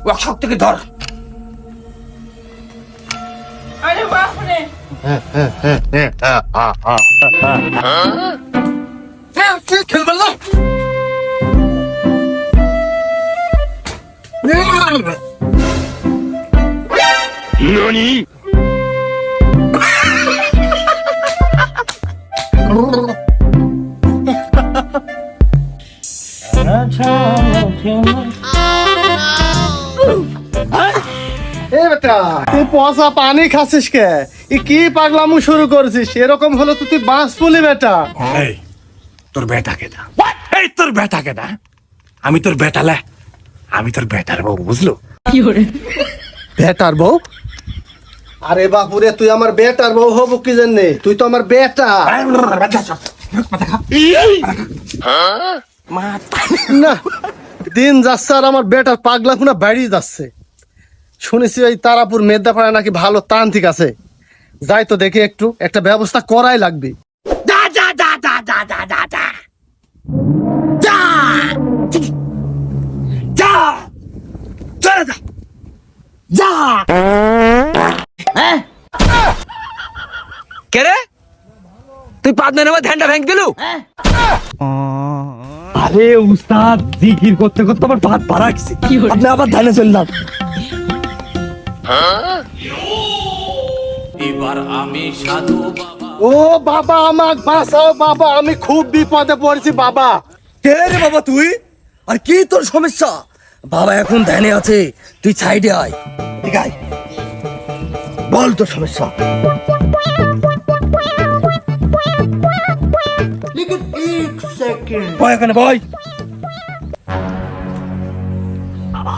Workshop থেকে ধর। আরে বাপ রে, খেলবে না।何 বেটা তুই পচা পানি খাচ্ছিস কে? কি পাগলামু শুরু করেছিস? এরকম হলো তো তুই বাঁশ পুলি বেটা। এই তোর বেটা কেডা? এই তোর বেটা কেডা? আমি তোর বেটালে, আমি তোর বেটার বউ, বুঝলো? বেটার বউ? আরে বাপুরে, তুই আমার বেটার বউ হবো কি জানে? তুই তো আমার বেটা না। দিন যাচ্ছে আর আমার বেটার পাগলা খুনা বাড়িয়ে যাচ্ছে। শুনেছি ওই তারাপুর মেদাপাড়া নাকি ভালো তান্ত্রিক আছে। যাই তো দেখি, একটু একটা ব্যবস্থা করাই লাগবে। যা যা যা যা যা যা যা যা যা যা চলে যা যা। কে রে? তুই পাদনা নামে ধ্যানটা ভেঙে দিলু? আরে উস্তাদ, জিকির করতে করতে আমার ভাত পাড়া গেছে। আপনি আবার ধ্যানে চললাম। এবার আমি সাধু বাবা। ও বাবা, আমাকে বাঁচাও বাবা, আমি খুব বিপদে পড়েছি বাবা। কে রে বাবা তুই? আর কি তোর সমস্যা? বাবা এখন ধ্যানে আছে, তুই সাইডে আয়। ঠিক আছে, বল তোর সমস্যা। বয় এখানে বয়। বাবা,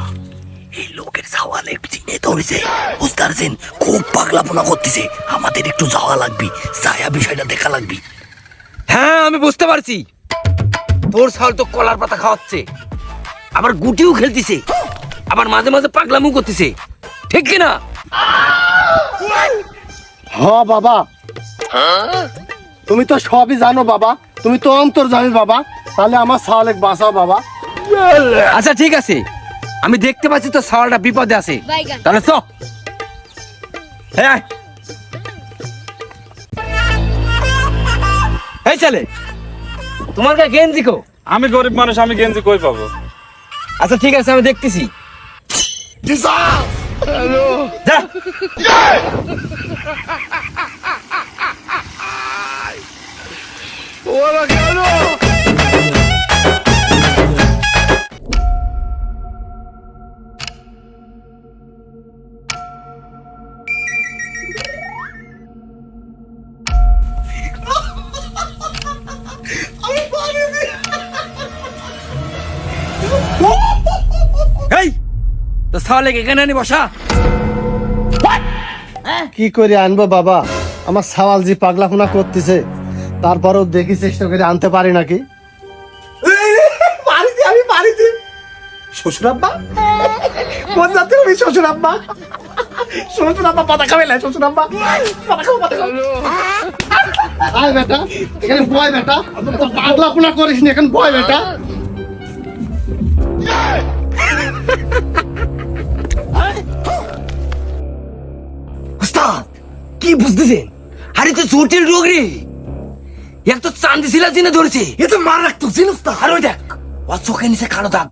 এই লোকের সওয়ালে চিনে ধরেছে, বুঝতে পারছেন? খুব পাগলাপোনা করতেছে, আমাদের একটু যাওয়া লাগবে, ছায়া বিষয়টা দেখা লাগবে। হ্যাঁ আমি বুঝতে পারছি, তোর সাল তো কলার পাতা খাওয়াচ্ছে, আবার গুটিও খেলতেছে, আবার মাঝে মাঝে পাগলামও করতেছে, ঠিক কিনা? হ্যাঁ বাবা, তুমি তো সবই জানো বাবা, তুমি তো অন্তর্যামী বাবা। তাহলে আমার সাওয়ালেক বাঁচাও বাবা। আচ্ছা ঠিক আছে, আমি দেখতে পাচ্ছি তো সাওয়ালটা বিপদে আছে, তাহলে চ। হ্যাঁ এই ছেলে, তোমার কাছে গেঞ্জি কো? আমি গরিব মানুষ, আমি গেঞ্জি কই পাবো? আচ্ছা ঠিক আছে, আমি দেখতেছি। যা। এই তো সাওয়ালে এখানে আনি বসা। কি করে আনবো বাবা? আমার সাওয়াল জি পাগলাখুনা করতেছে, তারপরেও দেখি চেষ্টা করে আনতে পারি নাকি। পারিছি, আমি পারিছি। শ্বশুর আব্বা কোন যাতে ওই শ্বশুর আব্বা? শ্বশুর আব্বা পাতা খাবে না, শ্বশুর আব্বা পাতা খাবো, পাতা খাবো। আয় বেটা, এখানে বয় বেটা, পাগলাখুনা করিস না, এখানে বয় বেটা। উস্তাদ কি বুঝতেছেন? আরে তো জটিল রোগ রে, এক তো চান্দি শিলা জিনে ধরেছে, এ তো মার রাখতো জিনিস তো। আর ওই দেখ, ওর চোখের নিচে কালো দাগ।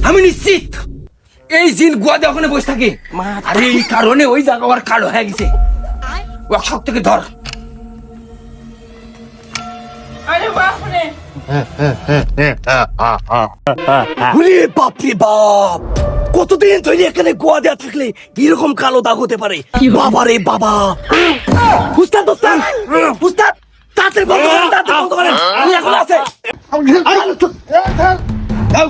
আমি নিশ্চিত এই জিন গোয়াদে ওখানে বসে থাকে, আরে এই কারণে ওই জায়গা ওর কালো হয়ে গেছে। ওয়ার্কশপ থেকে ধর। আরে বাপ রে, ওরে বাপ রে বাপ, কতদিন ধরে এখানে গোয়া দেয়া থাকলে এরকম কালো দাগ হতে পারে? বাবা রে বাবা। উস্তাদ উস্তাদ উস্তাদ, তাড়াতাড়ি বন্ধ করেন, তাড়াতাড়ি বন্ধ করেন, আমি এখন আছে। যাও,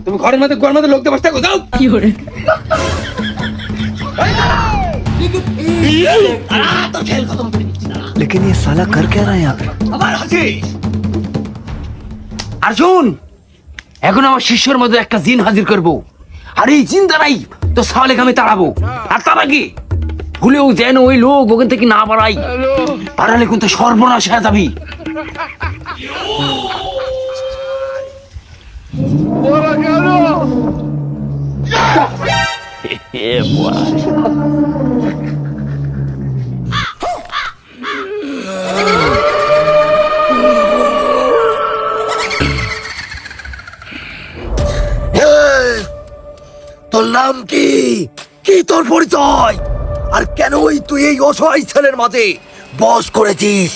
তুমি ঘরের মধ্যে লোকদের বসে থাকো, যাও। কি করে लेकिन ये साला कर क्या रहा है यहाँ पे? আবার আছিস? আর শুন, এখন আমার শিষ্যর মধ্যে একটা জিন হাজির করবো, আর এই জিন দ্বারাই তো সাওয়ালেক আমি তাড়াবো। আর তার আগে ভুলেও যেন ওই লোক ওখান থেকে না বাড়াই, বাড়ালে কিন্তু সর্বনাশ হয়ে যাবি। ওরা গেল। এই, তোর নাম কি? কি তোর পরিচয়? আর কেনই তুই এই অসহায় ছেলের মাঝে বস করেছিস?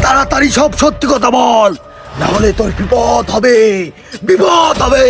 তাড়াতাড়ি সব সত্যি কথা বল, না হলে তোর বিপদ হবে, বিপদ হবে।